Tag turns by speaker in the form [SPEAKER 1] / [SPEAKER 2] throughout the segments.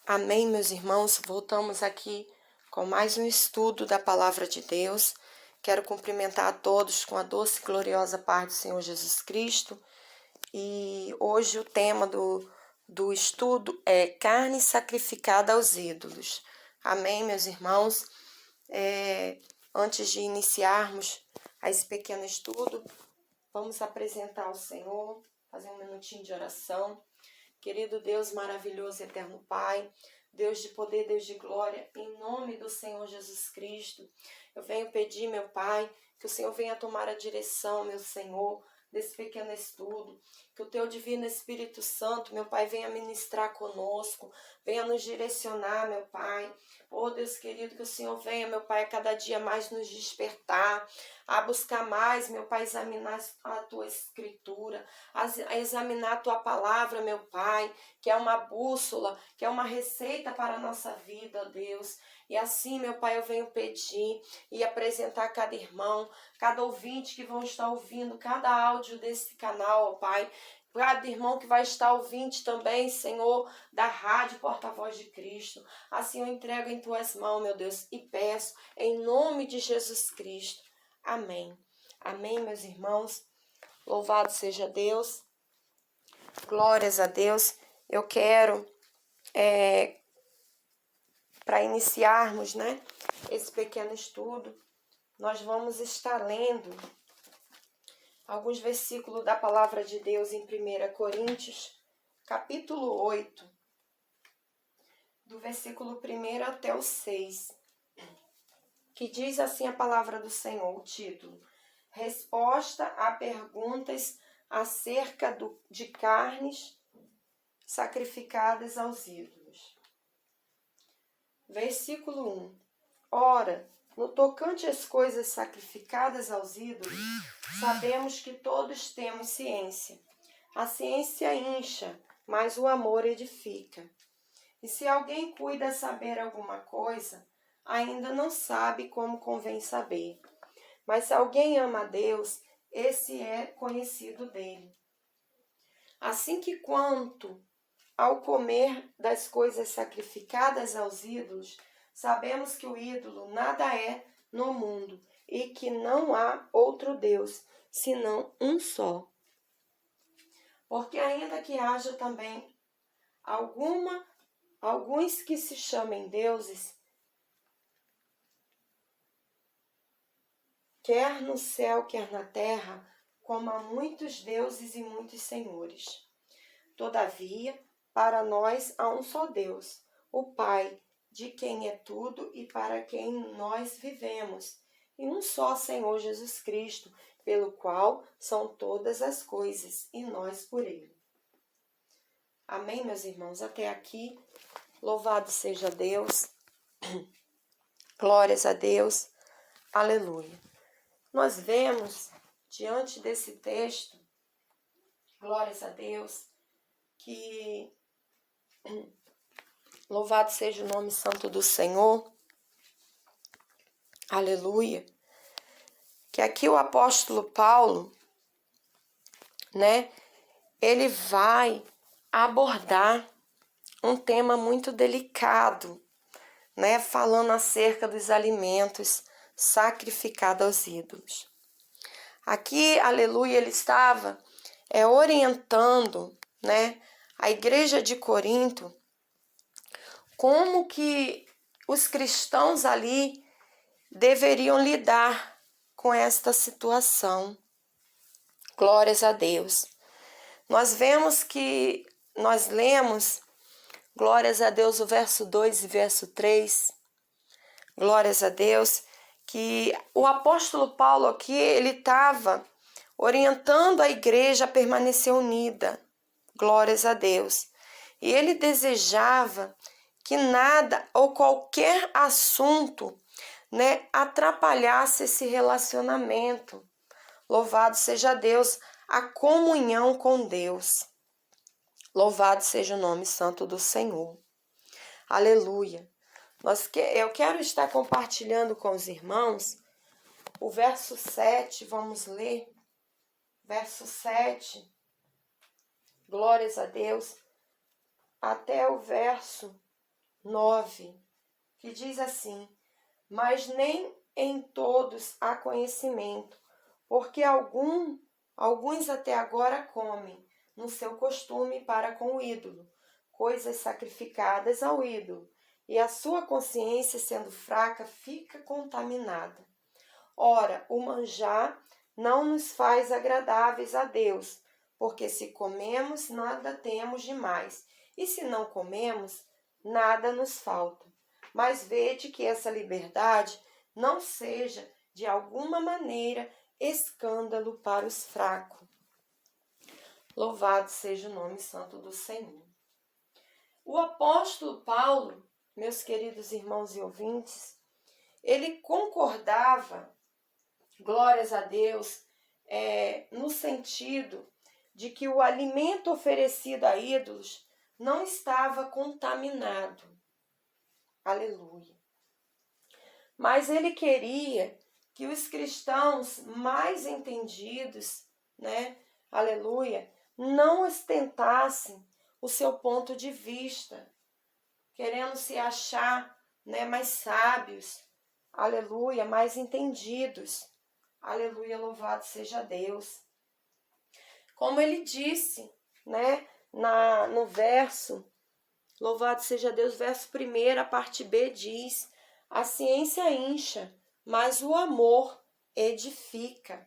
[SPEAKER 1] Amém, meus irmãos. Voltamos aqui com mais um estudo da Palavra de Deus. Quero cumprimentar a todos com a doce e gloriosa paz do Senhor Jesus Cristo. E hoje o tema do estudo é carne sacrificada aos ídolos. Amém, meus irmãos. Antes de iniciarmos esse pequeno estudo, vamos apresentar ao Senhor, fazer um minutinho de oração. Querido Deus maravilhoso e eterno Pai, Deus de poder, Deus de glória, em nome do Senhor Jesus Cristo, eu venho pedir, meu Pai, que o Senhor venha tomar a direção, meu Senhor, desse pequeno estudo, que o Teu Divino Espírito Santo, meu Pai, venha ministrar conosco, venha nos direcionar, meu Pai. Oh, Deus querido, que o Senhor venha, meu Pai, a cada dia mais nos despertar, a buscar mais, meu Pai, examinar a Tua Escritura, a examinar a Tua Palavra, meu Pai, que é uma bússola, que é uma receita para a nossa vida, ó Deus. E assim, meu Pai, eu venho pedir e apresentar cada irmão, cada ouvinte que vão estar ouvindo, cada áudio desse canal, ó Pai. Cada irmão que vai estar ouvindo também, Senhor, da Rádio Porta-Voz de Cristo. Assim eu entrego em Tuas mãos, meu Deus, e peço em nome de Jesus Cristo. Amém. Amém, meus irmãos. Louvado seja Deus. Glórias a Deus. Eu quero, para iniciarmos, esse pequeno estudo, nós vamos estar lendo alguns versículos da Palavra de Deus em 1 Coríntios, capítulo 8, do versículo 1 até o 6, que diz assim a Palavra do Senhor, o título: Resposta a perguntas acerca de carnes sacrificadas aos ídolos. Versículo 1. Ora, no tocante às coisas sacrificadas aos ídolos, sabemos que todos temos ciência. A ciência incha, mas o amor edifica. E se alguém cuida saber alguma coisa, ainda não sabe como convém saber. Mas se alguém ama a Deus, esse é conhecido dele. Assim que quanto ao comer das coisas sacrificadas aos ídolos, sabemos que o ídolo nada é no mundo e que não há outro Deus, senão um só. Porque ainda que haja também alguns que se chamem deuses, quer no céu, quer na terra, como há muitos deuses e muitos senhores. Todavia, para nós há um só Deus, o Pai, de quem é tudo e para quem nós vivemos, e um só Senhor Jesus Cristo, pelo qual são todas as coisas, e nós por Ele. Amém, meus irmãos? Até aqui, louvado seja Deus, glórias a Deus, aleluia. Nós vemos, diante desse texto, glórias a Deus, que louvado seja o nome santo do Senhor, aleluia, que aqui o apóstolo Paulo, ele vai abordar um tema muito delicado, falando acerca dos alimentos sacrificados aos ídolos. Aqui, aleluia, ele estava orientando, a igreja de Corinto, como que os cristãos ali deveriam lidar com esta situação. Glórias a Deus. Nós lemos, glórias a Deus, o verso 2 e verso 3, glórias a Deus, que o apóstolo Paulo aqui, ele estava orientando a igreja a permanecer unida, glórias a Deus. E ele desejava que nada ou qualquer assunto, atrapalhasse esse relacionamento. Louvado seja Deus, a comunhão com Deus. Louvado seja o nome santo do Senhor. Aleluia. Eu quero estar compartilhando com os irmãos o verso 7, vamos ler. Verso 7, glórias a Deus, até o verso 9, que diz assim: mas nem em todos há conhecimento, porque alguns até agora comem, no seu costume para com o ídolo, coisas sacrificadas ao ídolo, e a sua consciência, sendo fraca, fica contaminada. Ora, o manjar não nos faz agradáveis a Deus, porque se comemos, nada temos demais, e se não comemos, nada nos falta. Mas vede que essa liberdade não seja, de alguma maneira, escândalo para os fracos. Louvado seja o nome santo do Senhor. O apóstolo Paulo, meus queridos irmãos e ouvintes, ele concordava, glórias a Deus, no sentido de que o alimento oferecido a ídolos não estava contaminado. Aleluia. Mas ele queria que os cristãos mais entendidos, aleluia, não ostentassem o seu ponto de vista, querendo se achar, mais sábios, aleluia, mais entendidos. Aleluia, louvado seja Deus. Como ele disse, no verso, louvado seja Deus, verso 1, a parte B diz: a ciência incha, mas o amor edifica.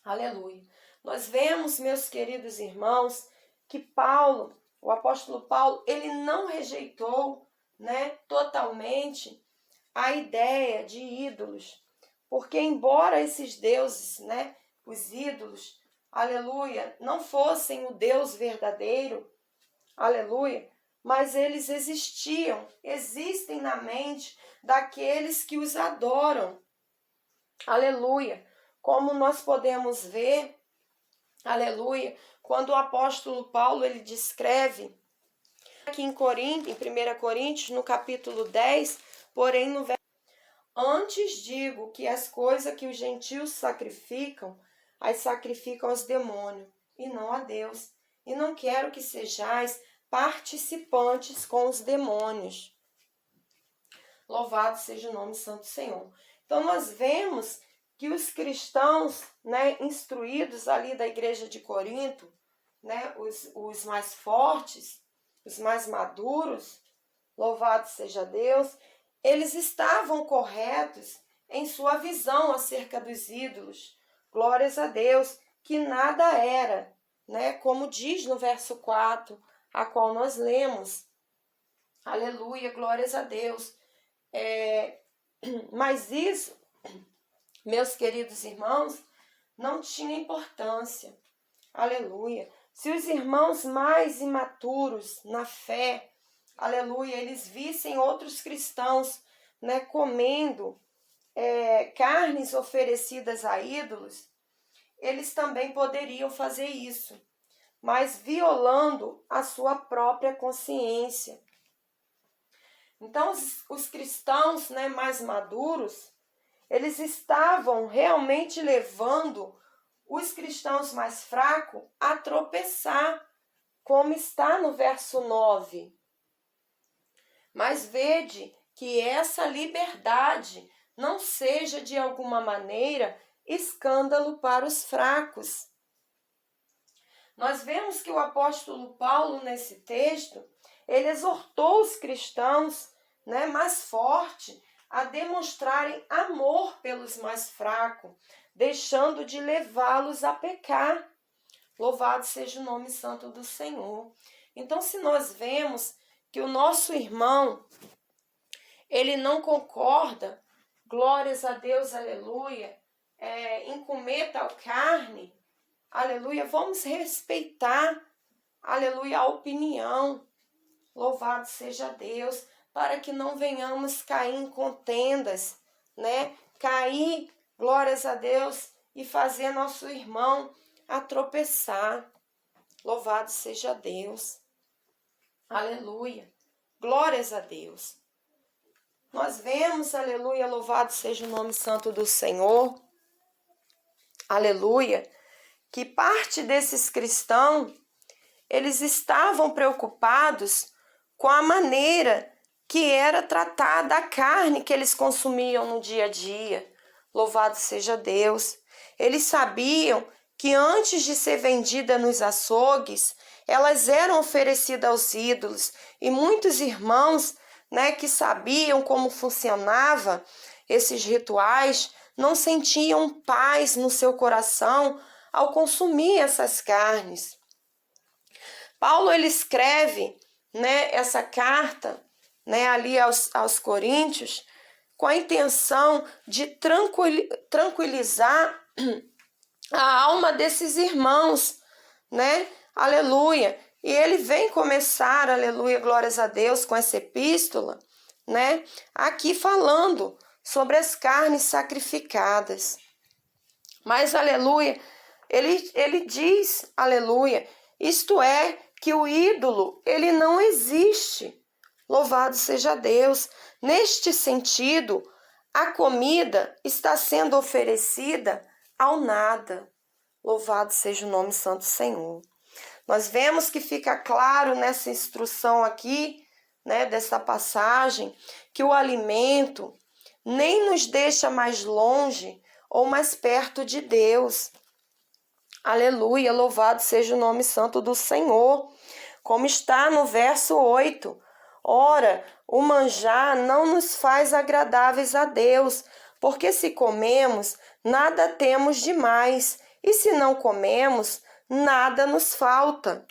[SPEAKER 1] Aleluia. Nós vemos, meus queridos irmãos, que Paulo, o apóstolo Paulo, ele não rejeitou, totalmente a ideia de ídolos, porque embora esses deuses, os ídolos, aleluia, não fossem o Deus verdadeiro, aleluia, mas eles existem na mente daqueles que os adoram, aleluia, como nós podemos ver, aleluia, quando o apóstolo Paulo, ele descreve aqui em 1 Coríntios, no capítulo 10, porém no verso: antes digo que as coisas que os gentios sacrificam, as sacrificam aos demônios, e não a Deus, e não quero que sejais participantes com os demônios. Louvado seja o nome santo do Senhor. Então nós vemos que os cristãos, instruídos ali da igreja de Corinto, os mais fortes, os mais maduros, louvado seja Deus, eles estavam corretos em sua visão acerca dos ídolos. Glórias a Deus, que nada era, como diz no verso 4, a qual nós lemos. Aleluia, glórias a Deus. Mas isso, meus queridos irmãos, não tinha importância. Aleluia. Se os irmãos mais imaturos na fé, aleluia, eles vissem outros cristãos, comendo carnes oferecidas a ídolos, eles também poderiam fazer isso, mas violando a sua própria consciência. Então, os cristãos, mais maduros, eles estavam realmente levando os cristãos mais fracos a tropeçar, como está no verso 9. Mas vede que essa liberdade não seja de alguma maneira escândalo para os fracos. Nós vemos que o apóstolo Paulo, nesse texto, ele exortou os cristãos, mais forte a demonstrarem amor pelos mais fracos, deixando de levá-los a pecar. Louvado seja o nome santo do Senhor. Então, se nós vemos que o nosso irmão, ele não concorda, glórias a Deus, aleluia, em comer tal carne, aleluia, vamos respeitar, aleluia, a opinião, louvado seja Deus, para que não venhamos cair em contendas, cair, glórias a Deus, e fazer nosso irmão a tropeçar, louvado seja Deus, aleluia, glórias a Deus. Nós vemos, aleluia, louvado seja o nome santo do Senhor, aleluia, que parte desses cristãos, eles estavam preocupados com a maneira que era tratar da carne que eles consumiam no dia a dia. Louvado seja Deus. Eles sabiam que antes de ser vendida nos açougues, elas eram oferecidas aos ídolos. E muitos irmãos, né, que sabiam como funcionava esses rituais, não sentiam paz no seu coração ao consumir essas carnes. Paulo ele escreve, né, essa carta, né, ali aos Coríntios, com a intenção de tranquilizar a alma desses irmãos, né? Aleluia. E ele vem começar, aleluia, glórias a Deus, com essa epístola, né? Aqui falando sobre as carnes sacrificadas. Mas, aleluia, ele diz, aleluia, isto é, que o ídolo, ele não existe. Louvado seja Deus. Neste sentido, a comida está sendo oferecida ao nada. Louvado seja o nome santo do Senhor. Nós vemos que fica claro nessa instrução aqui, né, dessa passagem, que o alimento nem nos deixa mais longe ou mais perto de Deus. Aleluia, louvado seja o nome santo do Senhor. Como está no verso 8. Ora, o manjar não nos faz agradáveis a Deus, porque se comemos, nada temos demais, e se não comemos, nada nos falta.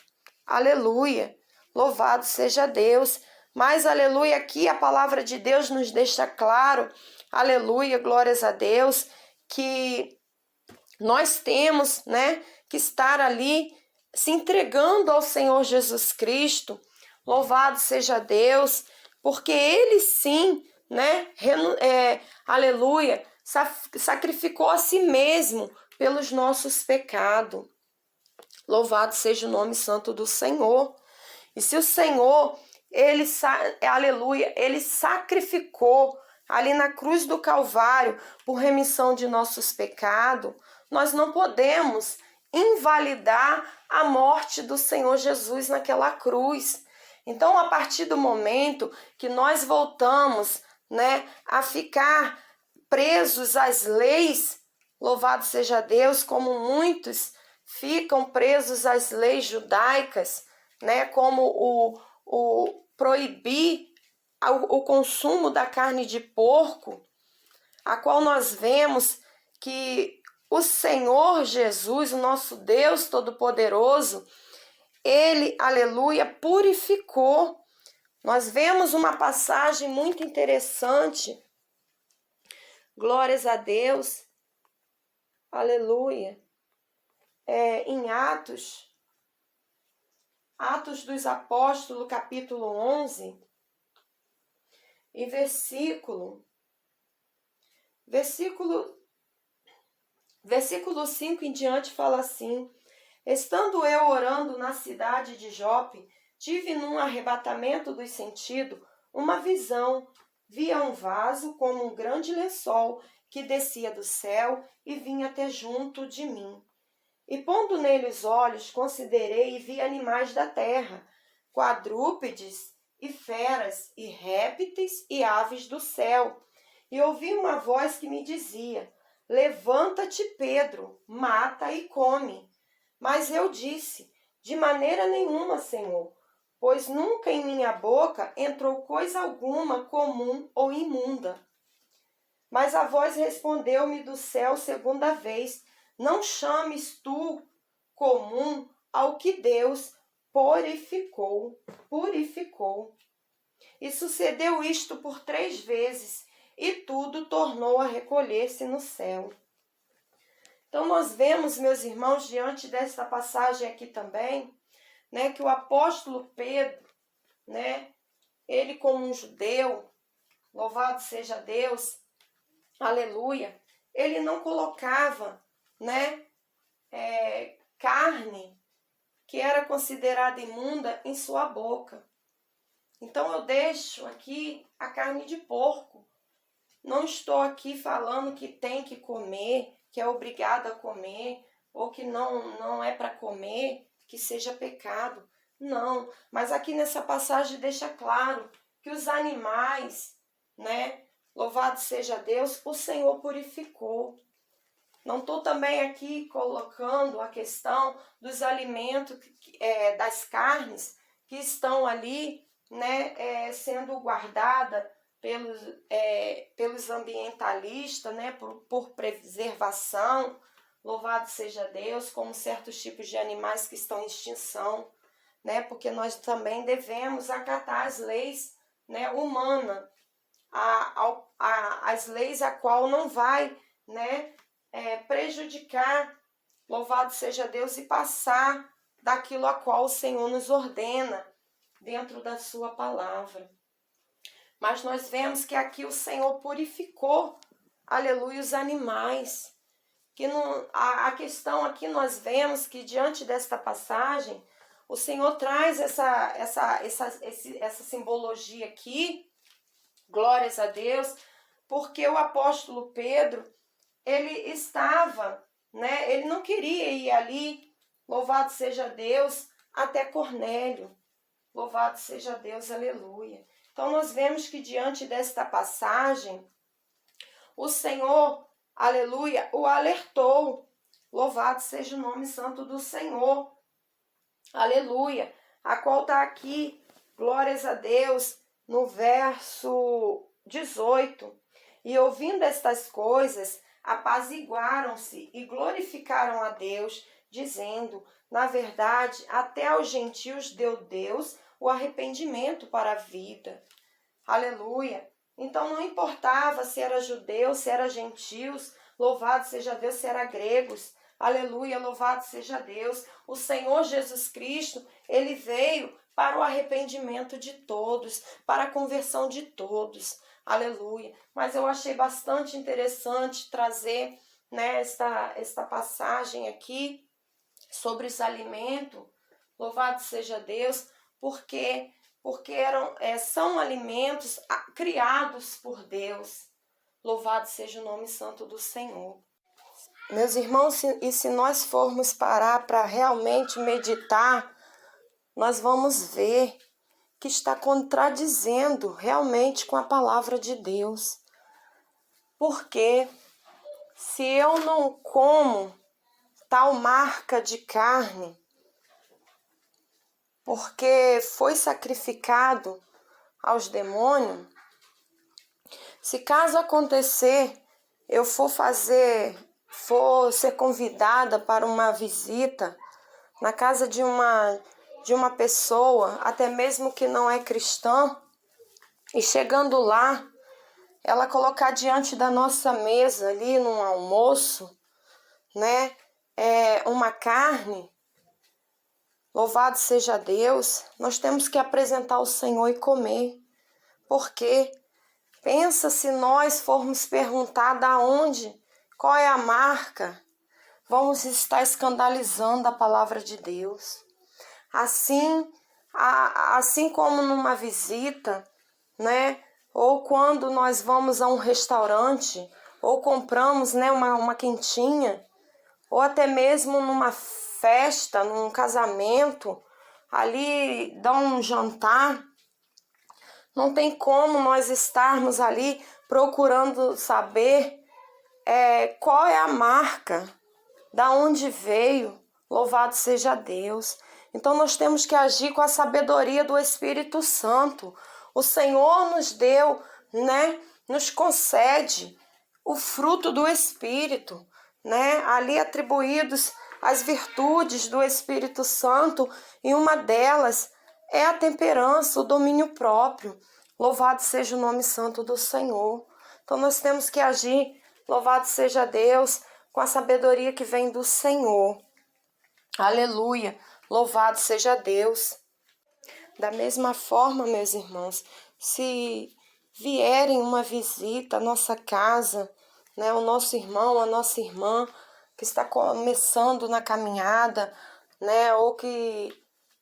[SPEAKER 1] Aleluia, louvado seja Deus. Mas, aleluia, aqui a palavra de Deus nos deixa claro, aleluia, glórias a Deus, que nós temos, né, que estar ali se entregando ao Senhor Jesus Cristo. Louvado seja Deus, porque Ele sim, né, aleluia, sacrificou a si mesmo pelos nossos pecados. Louvado seja o nome santo do Senhor. E se o Senhor, aleluia, Ele sacrificou ali na cruz do Calvário por remissão de nossos pecados, nós não podemos invalidar a morte do Senhor Jesus naquela cruz. Então, a partir do momento que nós voltamos, né, a ficar presos às leis, louvado seja Deus, como muitos ficam presos às leis judaicas, né, como o proibir o consumo da carne de porco, a qual nós vemos que o Senhor Jesus, o nosso Deus Todo-Poderoso, Ele, aleluia, purificou. Nós vemos uma passagem muito interessante, glórias a Deus, aleluia, em Atos dos Apóstolos, capítulo 11, e versículo 5 em diante fala assim: estando eu orando na cidade de Jope, tive num arrebatamento dos sentidos uma visão. Via um vaso como um grande lençol que descia do céu e vinha até junto de mim. E pondo nele os olhos, considerei e vi animais da terra, quadrúpedes e feras e répteis e aves do céu. E ouvi uma voz que me dizia: levanta-te, Pedro, mata e come. Mas eu disse: de maneira nenhuma, Senhor, pois nunca em minha boca entrou coisa alguma comum ou imunda. Mas a voz respondeu-me do céu segunda vez: não chames tu comum ao que Deus purificou. E sucedeu isto por 3 vezes, e tudo tornou a recolher-se no céu. Então nós vemos, meus irmãos, diante desta passagem aqui também, né, que o apóstolo Pedro, né, ele como um judeu, louvado seja Deus, aleluia, ele não colocava, né, carne que era considerada imunda em sua boca. Então eu deixo aqui a carne de porco. Não estou aqui falando que tem que comer, que é obrigado a comer, ou que não é para comer, que seja pecado. Não, mas aqui nessa passagem deixa claro que os animais, né? Louvado seja Deus, o Senhor purificou. Não estou também aqui colocando a questão dos alimentos, das carnes que estão ali, né, sendo guardada pelos ambientalistas, né, por preservação. Louvado seja Deus, como certos tipos de animais que estão em extinção, né, porque nós também devemos acatar as leis, né, humanas, as leis a qual não vai, né, prejudicar, louvado seja Deus, e passar daquilo a qual o Senhor nos ordena dentro da sua palavra. Mas nós vemos que aqui o Senhor purificou, aleluia, os animais. Que a questão aqui nós vemos que diante desta passagem, o Senhor traz essa simbologia aqui, glórias a Deus, porque o apóstolo Pedro, ele estava, né, ele não queria ir ali, louvado seja Deus, até Cornélio, louvado seja Deus, aleluia. Então nós vemos que diante desta passagem, o Senhor, aleluia, o alertou, louvado seja o nome santo do Senhor, aleluia, a qual está aqui, glórias a Deus, no verso 18, e ouvindo estas coisas, apaziguaram-se e glorificaram a Deus, dizendo, na verdade, até aos gentios deu Deus o arrependimento para a vida. Aleluia! Então não importava se era judeu, se era gentios, louvado seja Deus, se era gregos, aleluia, louvado seja Deus. O Senhor Jesus Cristo, ele veio para o arrependimento de todos, para a conversão de todos. Aleluia. Mas eu achei bastante interessante trazer, né, esta passagem aqui sobre os alimentos. Louvado seja Deus, porque são alimentos criados por Deus. Louvado seja o nome santo do Senhor. Meus irmãos, e se nós formos parar para realmente meditar, nós vamos ver que está contradizendo realmente com a palavra de Deus. Porque se eu não como tal marca de carne, porque foi sacrificado aos demônios, se caso acontecer, eu for ser convidada para uma visita na casa de uma pessoa, até mesmo que não é cristã, e chegando lá, ela colocar diante da nossa mesa ali num almoço, né, uma carne, louvado seja Deus, nós temos que apresentar ao Senhor e comer. Porque pensa se nós formos perguntar da onde, qual é a marca, vamos estar escandalizando a palavra de Deus. Assim como numa visita, né, ou quando nós vamos a um restaurante, ou compramos, né, uma quentinha, ou até mesmo numa festa, num casamento, ali dá um jantar, não tem como nós estarmos ali procurando saber qual é a marca, da onde veio, louvado seja Deus. Então nós temos que agir com a sabedoria do Espírito Santo. O Senhor nos deu, né, nos concede o fruto do Espírito, né, ali atribuídos as virtudes do Espírito Santo, e uma delas é a temperança, o domínio próprio. Louvado seja o nome santo do Senhor. Então nós temos que agir, louvado seja Deus, com a sabedoria que vem do Senhor. Aleluia, louvado seja Deus. Da mesma forma, meus irmãos, se vierem uma visita à nossa casa, né, o nosso irmão, a nossa irmã, que está começando na caminhada, né, ou que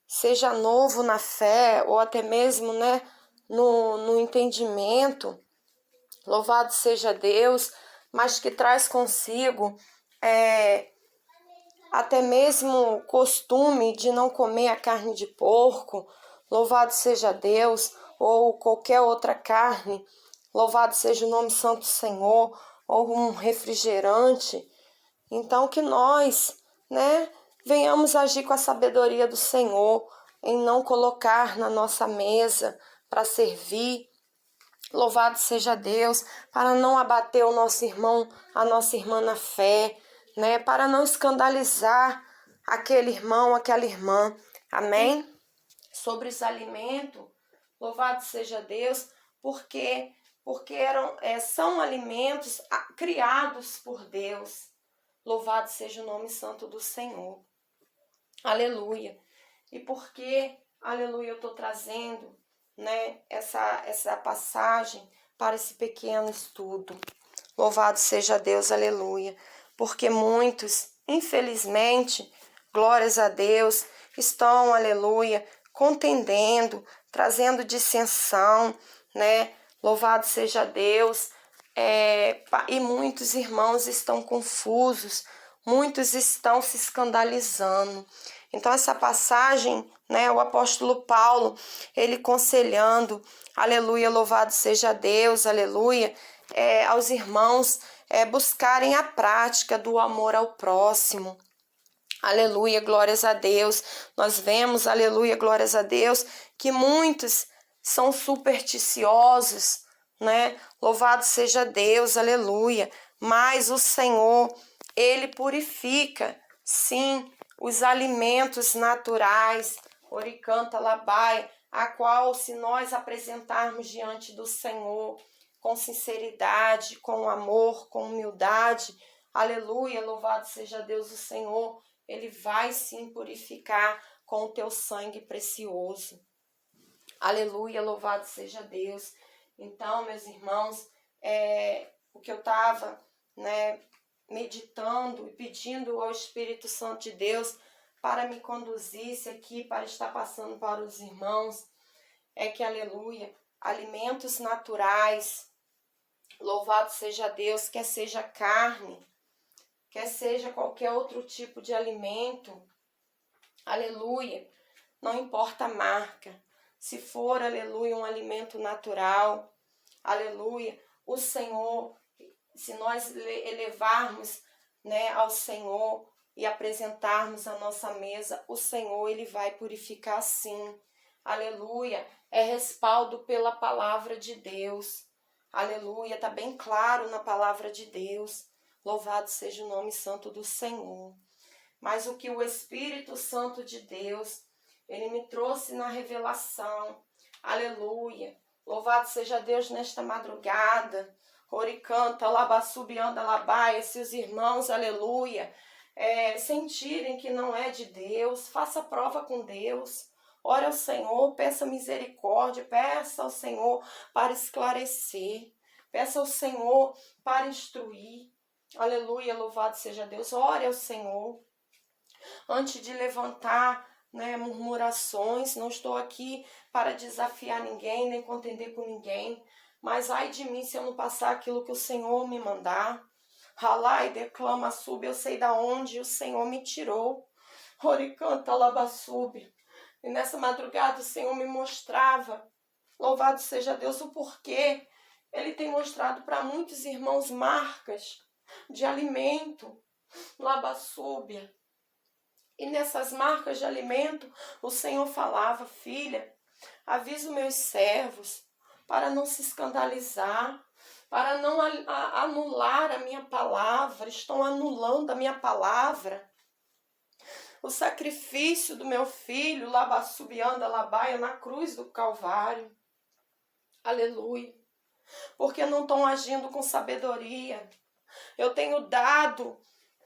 [SPEAKER 1] seja novo na fé, ou até mesmo, né, no entendimento, louvado seja Deus, mas que traz consigo até mesmo o costume de não comer a carne de porco, louvado seja Deus, ou qualquer outra carne, louvado seja o nome santo do Senhor, ou um refrigerante. Então que nós, né, venhamos agir com a sabedoria do Senhor, em não colocar na nossa mesa para servir. Louvado seja Deus, para não abater o nosso irmão, a nossa irmã na fé, né, para não escandalizar aquele irmão, aquela irmã. Amém? Sobre os alimentos, louvado seja Deus, porque são alimentos criados por Deus. Louvado seja o nome santo do Senhor. Aleluia. E por que, aleluia, eu estou trazendo, né, essa passagem para esse pequeno estudo? Louvado seja Deus, aleluia. Porque muitos, infelizmente, glórias a Deus, estão, aleluia, contendendo, trazendo dissensão, né? Louvado seja Deus. E muitos irmãos estão confusos, muitos estão se escandalizando. Então essa passagem, né, o apóstolo Paulo, ele aconselhando, aleluia, louvado seja Deus, aleluia, aos irmãos buscarem a prática do amor ao próximo. Aleluia, glórias a Deus. Nós vemos, aleluia, glórias a Deus, que muitos são supersticiosos, né? Louvado seja Deus, aleluia. Mas o Senhor, ele purifica, sim, os alimentos naturais, oricanta labai, a qual se nós apresentarmos diante do Senhor com sinceridade, com amor, com humildade, aleluia, louvado seja Deus, o Senhor, ele vai sim purificar com o teu sangue precioso. Aleluia, louvado seja Deus. Então, meus irmãos, o que eu estava, né, meditando e pedindo ao Espírito Santo de Deus para me conduzisse aqui, para estar passando para os irmãos, é que, aleluia, alimentos naturais, louvado seja Deus, quer seja carne, quer seja qualquer outro tipo de alimento, aleluia, não importa a marca, se for, aleluia, um alimento natural, aleluia, o Senhor, se nós elevarmos, né, ao Senhor e apresentarmos a nossa mesa, o Senhor, ele vai purificar sim, aleluia, é respaldo pela palavra de Deus, aleluia, está bem claro na palavra de Deus. Louvado seja o nome santo do Senhor. Mas o que o Espírito Santo de Deus, ele me trouxe na revelação. Aleluia. Louvado seja Deus nesta madrugada. Oricanta, labassubianda, labaia. Se os irmãos, aleluia, sentirem que não é de Deus, faça prova com Deus. Ore ao Senhor, peça misericórdia, peça ao Senhor para esclarecer. Peça ao Senhor para instruir. Aleluia, louvado seja Deus. Ore ao Senhor. Antes de levantar, né, murmurações, não estou aqui para desafiar ninguém, nem contender com ninguém. Mas ai de mim se eu não passar aquilo que o Senhor me mandar. Ralá e declama, sube, eu sei da onde o Senhor me tirou. Oricanta, labassube. E nessa madrugada o Senhor me mostrava, louvado seja Deus, o porquê. Ele tem mostrado para muitos irmãos marcas de alimento, labassúbia. E nessas marcas de alimento, o Senhor falava, filha, avisa os meus servos para não se escandalizar, para não anular a minha palavra, estão anulando a minha palavra. O sacrifício do meu filho, labassubianda, labaia, na cruz do Calvário. Aleluia. Porque não estão agindo com sabedoria. Eu tenho dado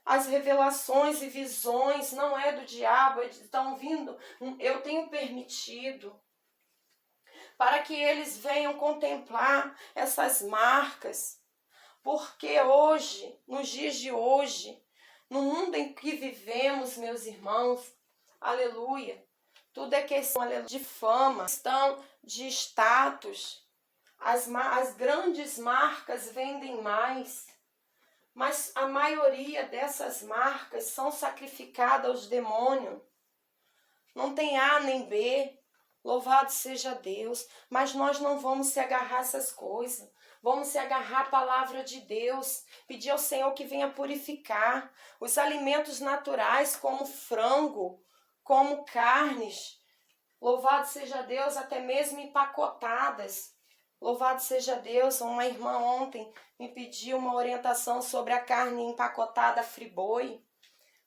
[SPEAKER 1] as revelações e visões, não é do diabo, estão vindo, eu tenho permitido para que eles venham contemplar essas marcas. Porque hoje, nos dias de hoje, no mundo em que vivemos, meus irmãos, aleluia, tudo é questão de fama, questão de status. As grandes marcas vendem mais, mas a maioria dessas marcas são sacrificadas aos demônios. Não tem A nem B, Louvado seja Deus. Mas nós não vamos se agarrar a essas coisas. Vamos se agarrar à palavra de Deus. Pedir ao Senhor que venha purificar os alimentos naturais, como frango, como carnes. Louvado seja Deus, até mesmo empacotadas. Louvado seja Deus, uma irmã ontem me pediu uma orientação sobre a carne empacotada Friboi.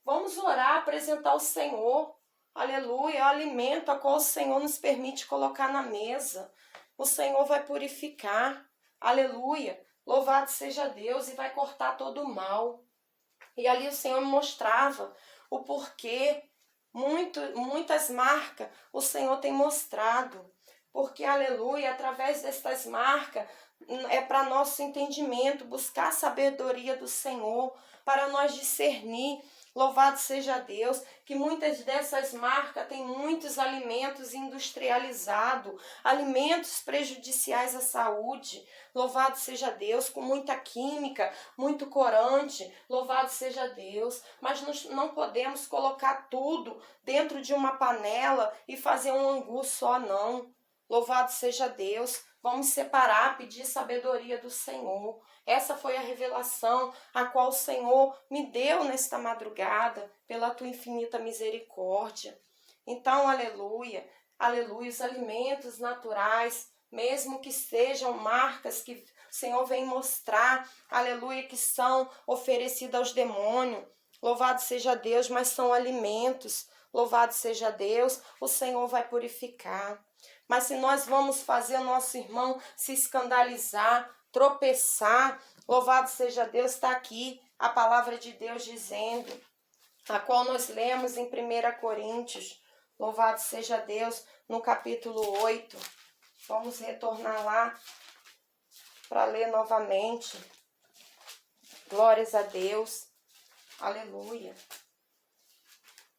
[SPEAKER 1] Vamos orar, apresentar ao Senhor. Aleluia, é o alimento a qual o Senhor nos permite colocar na mesa. O Senhor vai purificar. Aleluia, louvado seja Deus, e vai cortar todo o mal. E ali o Senhor me mostrava o porquê. Muitas marcas o Senhor tem mostrado. Porque, aleluia, através destas marcas, é para nosso entendimento, buscar a sabedoria do Senhor, para nós discernir. Louvado seja Deus, que muitas dessas marcas têm muitos alimentos industrializados, alimentos prejudiciais à saúde. Louvado seja Deus, com muita química, muito corante. Louvado seja Deus, mas nós não podemos colocar tudo dentro de uma panela e fazer um angu só, não. Louvado seja Deus, vamos separar, pedir sabedoria do Senhor. Essa foi a revelação a qual o Senhor me deu nesta madrugada, pela tua infinita misericórdia. Então, aleluia, aleluia, os alimentos naturais, mesmo que sejam marcas que o Senhor vem mostrar, aleluia, que são oferecidas aos demônios. Louvado seja Deus, mas são alimentos. Louvado seja Deus, o Senhor vai purificar. Mas se nós vamos fazer o nosso irmão se escandalizar, tropeçar, louvado seja Deus, está aqui a palavra de Deus dizendo, a qual nós lemos em 1 Coríntios, louvado seja Deus, no capítulo 8. Vamos retornar lá para ler novamente. Glórias a Deus. Aleluia.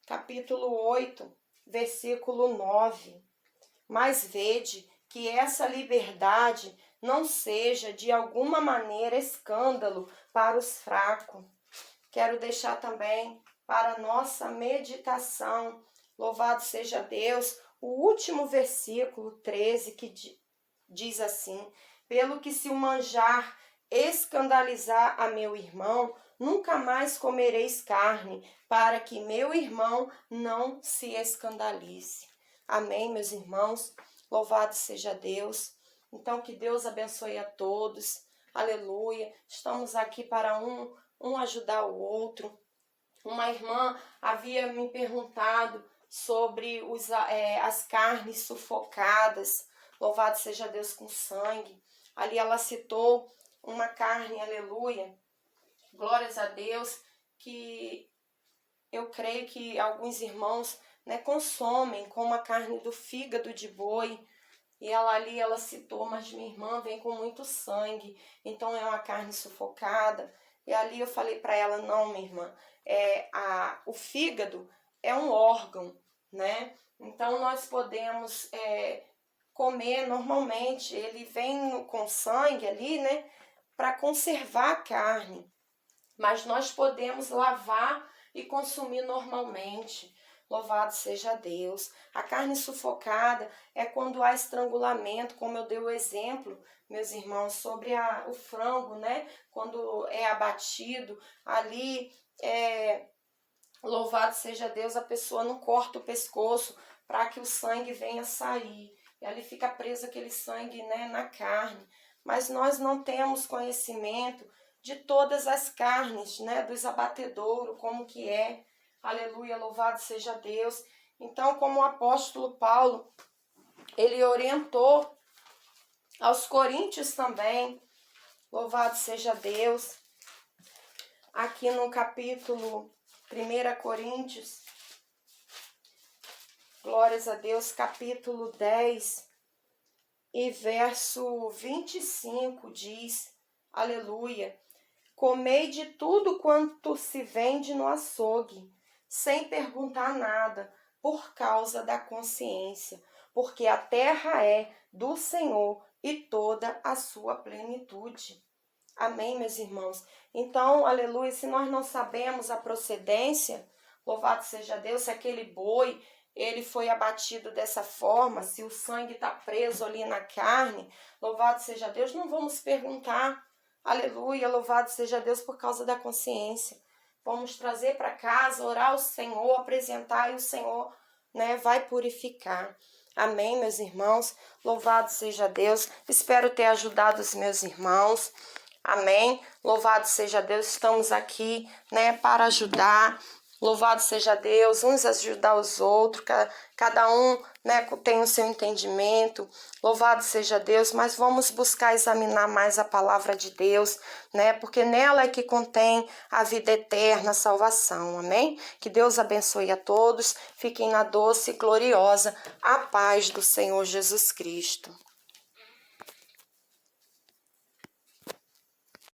[SPEAKER 1] Capítulo 8, versículo 9. Mas vede que essa liberdade não seja de alguma maneira escândalo para os fracos. Quero deixar também para nossa meditação, louvado seja Deus, o último versículo 13 que diz assim: pelo que se o manjar escandalizar a meu irmão, nunca mais comereis carne, para que meu irmão não se escandalize. Amém, meus irmãos? Louvado seja Deus. Então, que Deus abençoe a todos. Aleluia. Estamos aqui para um ajudar o outro. Uma irmã havia me perguntado sobre as carnes sufocadas. Louvado seja Deus, com sangue. Ali ela citou uma carne, aleluia. Glórias a Deus, que eu creio que alguns irmãos consomem, como a carne do fígado de boi. E ela citou, mas minha irmã vem com muito sangue, então é uma carne sufocada. E ali eu falei para ela, não, minha irmã, o fígado é um órgão, né? Então nós podemos comer normalmente, ele vem com sangue ali, né? Para conservar a carne. Mas nós podemos lavar e consumir normalmente. Louvado seja Deus. A carne sufocada é quando há estrangulamento, como eu dei o exemplo, meus irmãos, sobre o frango, né? Quando é abatido, ali, louvado seja Deus, a pessoa não corta o pescoço para que o sangue venha sair. E ali fica preso aquele sangue, né, na carne. Mas nós não temos conhecimento de todas as carnes, né, dos abatedouros, como que é. Aleluia, louvado seja Deus. Então, como o apóstolo Paulo, ele orientou aos coríntios também, louvado seja Deus. Aqui no capítulo 1 Coríntios, glórias a Deus, capítulo 10 e verso 25 diz, aleluia, comei de tudo quanto se vende no açougue, sem perguntar nada, por causa da consciência, porque a terra é do Senhor e toda a sua plenitude. Amém, meus irmãos? Então, aleluia, se nós não sabemos a procedência, louvado seja Deus, se aquele boi ele foi abatido dessa forma, se o sangue está preso ali na carne, louvado seja Deus, não vamos perguntar, aleluia, louvado seja Deus por causa da consciência. Vamos trazer para casa, orar ao Senhor, apresentar e o Senhor, né, vai purificar. Amém, meus irmãos? Louvado seja Deus. Espero ter ajudado os meus irmãos. Amém? Louvado seja Deus. Estamos aqui, né, para ajudar. Louvado seja Deus, uns ajudar os outros, cada um, né, tem o seu entendimento. Louvado seja Deus, mas vamos buscar examinar mais a palavra de Deus, né, porque nela é que contém a vida eterna, a salvação, amém? Que Deus abençoe a todos, fiquem na doce e gloriosa a paz do Senhor Jesus Cristo.